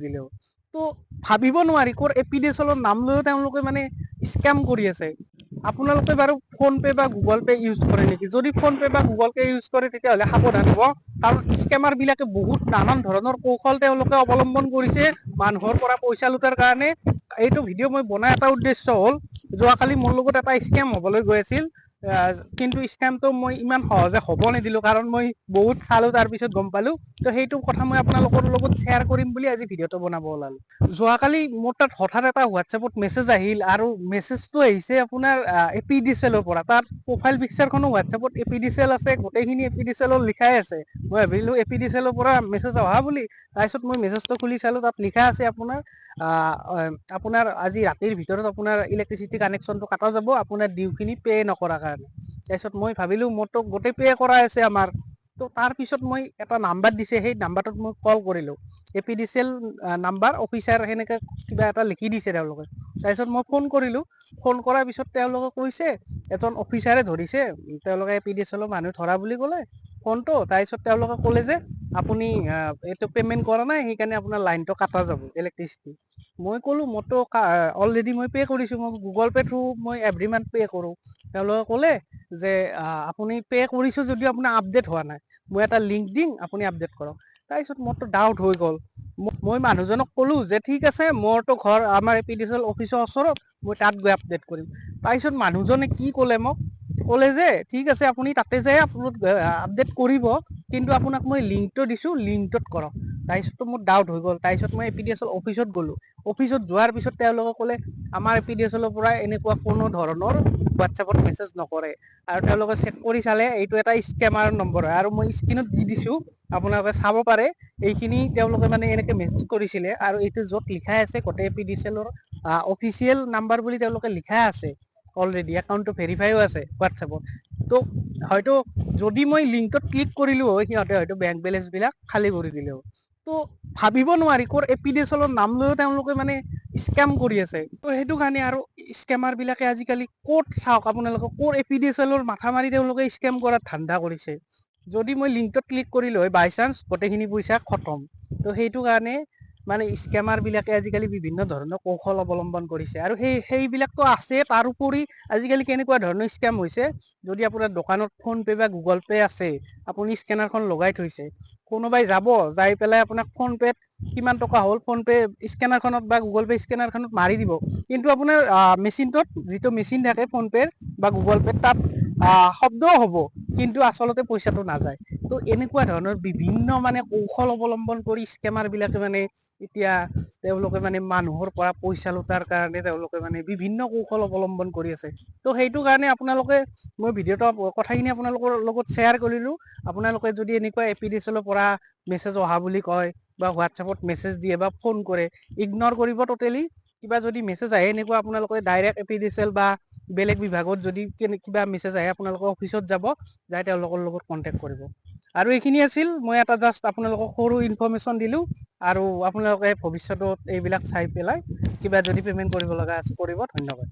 দিলেও তো ভাবিব নোৱাৰি কৰ এপিডিএছএলৰ নাম লৈও তেওঁলোকে মানে স্কেম কৰি আছে। আপোনালোকে বাৰু ফোন পে বা গুগল পে ইউজ কৰে নেকি? যদি ফোন পে বা গুগল পে ইউজ কৰে তেতিয়াহ'লে সাৱধান হ'ব, কাৰণ স্কেমাৰ বিলাকে বহুত নানান ধৰণৰ কৌশল তেওঁলোকে অৱলম্বন কৰিছে মানুহৰ পৰা পইচা লুটাৰ কাৰণে। এইটো ভিডিঅ' মই বনাই এটা উদ্দেশ্য হ'ল, যোৱাকালি মোৰ লগত এটা স্কেম হ'বলৈ গৈ আছিল, কিন্তু স্কেমটো মই ইমান সহজে হ'ব নিদিলোঁ, কাৰণ মই বহুত চালোঁ, তাৰপিছত গম পালোঁ। তো সেইটো কথা মই আপোনালোকৰ লগত শ্বেয়াৰ কৰিম বুলি আজি ভিডিঅ'টো বনাব ওলালোঁ। যোৱাকালি মোৰ তাত হঠাৎ এটা হোৱাটছএপত মেছেজ আহিল, আৰু মেছেজটো আহিছে আপোনাৰ এপিডিএছএলৰ পৰা। তাত প্ৰফাইল পিকচাৰখনো হোৱাটছএপত এপিডিএছএল আছে, গোটেইখিনি এপিডিএছএলৰ লিখাই আছে। মই ভাবিলোঁ এপিডিএছএলৰ পৰা মেছেজ অহা বুলি। তাৰপিছত মই মেছেজটো খুলি চালোঁ, তাত লিখা আছে আপোনাৰ আজি ৰাতিৰ ভিতৰত আপোনাৰ ইলেক্ট্ৰিচিটি কানেকশ্যনটো কাটা যাব, আপোনাৰ ডিউখিনি পে' নকৰাৰ কাৰণে। তাৰপিছত মই ভাবিলোঁ মোৰতো গোটেই পে' কৰা আছে আমাৰ। তো তাৰপিছত মই এটা নাম্বাৰ দিছে, সেই নাম্বাৰটোত মই কল কৰিলোঁ। এপিডিএছএল নাম্বাৰ অফিচাৰ সেনেকৈ কিবা এটা লিখি দিছে তেওঁলোকে। তাৰপিছত মই ফোন কৰিলোঁ। ফোন কৰাৰ পিছত তেওঁলোকে কৈছে এজন অফিচাৰে ধৰিছে, তেওঁলোকে এপিডিএছএলৰ মানুহ ধৰা বুলি ক'লে ফোনটো। তাৰপিছত তেওঁলোকে ক'লে যে আপুনি এইটো পে'মেণ্ট কৰা নাই, সেইকাৰণে আপোনাৰ লাইনটো কাটা যাব ইলেক্ট্ৰিচিটি। মই ক'লোঁ মোৰতো অলৰেডি মই পে' কৰিছোঁ, মই গুগল পে' থ্ৰু মই এভৰি মান্থ পে' কৰোঁ। তেওঁলোকে ক'লে যে আপুনি পে' কৰিছোঁ যদিও আপোনাৰ আপডেট হোৱা নাই, মই এটা লিংক দিম, আপুনি আপডেট কৰক। তাৰপিছত মোৰতো ডাউট হৈ গ'ল। মই মানুহজনক ক'লোঁ যে ঠিক আছে, মোৰতো ঘৰ আমাৰ এপিডিএছএল অফিচৰ ওচৰত, মই তাত গৈ আপডেট কৰিম। তাৰপিছত মানুহজনে কি ক'লে মোক, ক'লে যে ঠিক আছে আপুনি তাতে যাই আপডেট কৰিব, কিন্তু আপোনাক মই লিংকটো দিছোঁ, লিংকটোত কৰক। তাৰপিছততো মোৰ ডাউট হৈ গ'ল। তাৰপিছত মই এপিডিএছএল অফিচত গ'লোঁ। অফিচত যোৱাৰ পিছত তেওঁলোকে ক'লে আমাৰ এপিডিএছএলৰ পৰা এনেকুৱা কোনো ধৰণৰ হোৱাটছএপত মেছেজ নকৰে, আৰু তেওঁলোকে চেক কৰি চালে এইটো এটা স্কেমাৰ নম্বৰ হয়। আৰু মই স্ক্ৰীণত দি দিছোঁ, আপোনালোকে চাব পাৰে। এইখিনি তেওঁলোকে মানে এনেকৈ মেছেজ কৰিছিলে, আৰু এইটো য'ত লিখাই আছে গোটেই এপিডিএছএলৰ অফিচিয়েল নাম্বাৰ বুলি তেওঁলোকে লিখাই আছে। অলৰেডি একাউণ্টটো ভেৰিফাইও আছে হোৱাটছএপত। তো হয়তো যদি মই লিংকত ক্লিক কৰিলোঁ হয়, সিহঁতে হয়তো বেংক বেলেঞ্চবিলাক খালী কৰি দিলে হয়। তো ভাবিব নোৱাৰি কৰ এপিডিএছএলৰ নাম লৈও তেওঁলোকে মানে স্কেম কৰি আছে। তো সেইটো কাৰণে আৰু স্কেমাৰ বিলাকে আজিকালি ক'ত চাওক আপোনালোকে, ক'ৰ এপিডিএছএলৰ মাথা মাৰি তেওঁলোকে স্কেম কৰাৰ ধান্দা কৰিছে। যদি মই লিংকত ক্লিক কৰিলোঁ হয়, বাই চান্স গোটেইখিনি পইচা খতম। তো সেইটো কাৰণে মানে স্কেমাৰ বিলাকে আজিকালি বিভিন্ন ধৰণৰ কৌশল অৱলম্বন কৰিছে, আৰু সেইবিলাকতো আছে। তাৰোপৰি আজিকালি কেনেকুৱা ধৰণৰ স্কেম হৈছে, যদি আপোনাৰ দোকানত ফোন পে' বা গুগল পে' আছে, আপুনি স্কেনাৰখন লগাই থৈছে, কোনোবাই যাব, যাই পেলাই আপোনাক ফোন পে'ত কিমান টকা হ'ল ফোন পে' স্কেনাৰখনত বা গুগল পে' স্কেনাৰখনত মাৰি দিব। কিন্তু আপোনাৰ মেচিনটোত যিটো মেচিন থাকে ফোন পে'ৰ বা গুগল পে'ৰ, তাত শব্দও হ'ব, কিন্তু আচলতে পইচাটো নাযায়। তো এনেকুৱা ধৰণৰ বিভিন্ন মানে কৌশল অৱলম্বন কৰি স্কেমাৰ বিলাকে মানে এতিয়া তেওঁলোকে মানে মানুহৰ পৰা পইচা লুটাৰ কাৰণে তেওঁলোকে মানে বিভিন্ন কৌশল অৱলম্বন কৰি আছে। তো সেইটো কাৰণে আপোনালোকে, মই ভিডিঅ'টো কথাখিনি আপোনালোকৰ লগত শ্বেয়াৰ কৰিলোঁ। আপোনালোকে যদি এনেকুৱা এপিডিএছএলৰ পৰা মেছেজ অহা বুলি কয়, বা হোৱাটছএপত মেছেজ দিয়ে বা ফোন কৰে, ইগনৰ কৰিব টোটেলি। কিবা যদি মেছেজ আহে এনেকুৱা, আপোনালোকে ডাইৰেক্ট এপিডিএছএল বা বেলেগ বিভাগত যদি কিবা মেছেজ আহে, আপোনালোকৰ অফিচত যাব, যাই তেওঁলোকৰ লগত কণ্টেক্ট কৰিব। আৰু এইখিনি আছিল, মই এটা জাষ্ট আপোনালোকক সৰু ইনফৰমেশ্যন দিলোঁ। আৰু আপোনালোকে ভৱিষ্যতত এইবিলাক চাই পেলাই কিবা যদি পে'মেণ্ট কৰিব লগা আছে কৰিব। ধন্যবাদ।